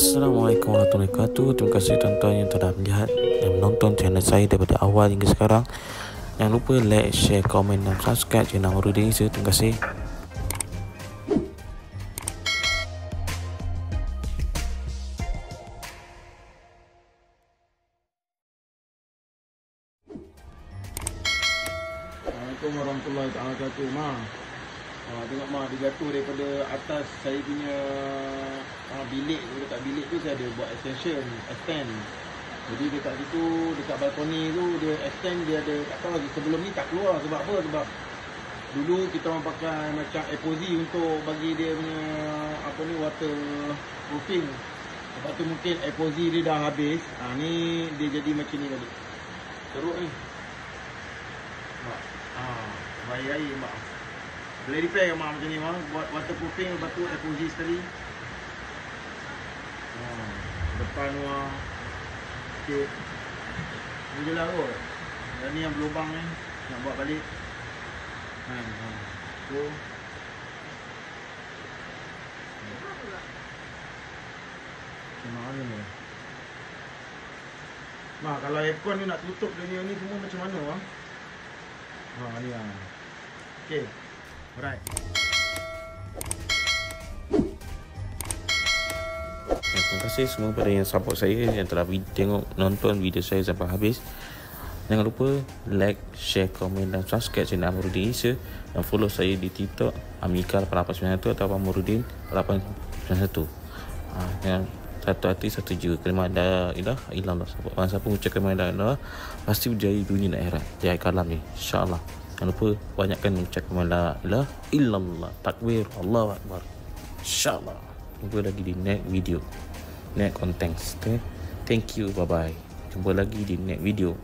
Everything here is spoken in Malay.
Assalamualaikum warahmatullahi wabarakatuh. Terima kasih tuan-tuan yang telah melihat dan menonton channel saya daripada awal hingga sekarang. Jangan lupa like, share, komen dan subscribe channel Amarudin Isa. Terima kasih. Assalamualaikum warahmatullahi wabarakatuh. Tengok dia jatuh daripada atas saya punya bilik tu. Dekat bilik tu saya ada buat extension, extend. Jadi dekat situ, dekat balkoni tu dia extend, dia ada, tak tahu sebelum ni tak keluar. Sebab apa? Sebab dulu kita orang pakai macam epoxy untuk bagi dia punya water proofing. Lepas tu mungkin epoxy dia dah habis. Ni dia jadi macam ni tadi. Teruk ni. Baik-baik mak. Boleh repair ke mak macam ni mak? Buat waterproofing, lepas tu epoxy sekali. Depan wah. Okey. Ni je lah kot. Dan ni yang berlubang ni. Nak buat balik. So. Macam mana ni? Mak, kalau aircon ni nak tutup dia ni semua macam mana mak? Ni lah. Okay. Alright. Terima kasih semua kepada yang support saya, yang telah nonton video saya sampai habis. Jangan lupa like, share, komen dan subscribe channel Amarudin Isa. Dan follow saya di TikTok Amika8891 atau Amarudin 891. Yang satu hati satu jiwa. Kalimah la ilaha illallah. Siapa mengucapkan kalimah la ilaha illallah pasti berjaya dunia dan akhirat. Jaya kalam ni, insya-Allah. Jangan lupa banyakkan mengucapkan la ilaha illallah. Takbir, Allahu akbar. Insya-Allah. Jumpa lagi di next video, next content. Thank you, bye bye. Jumpa lagi di next video.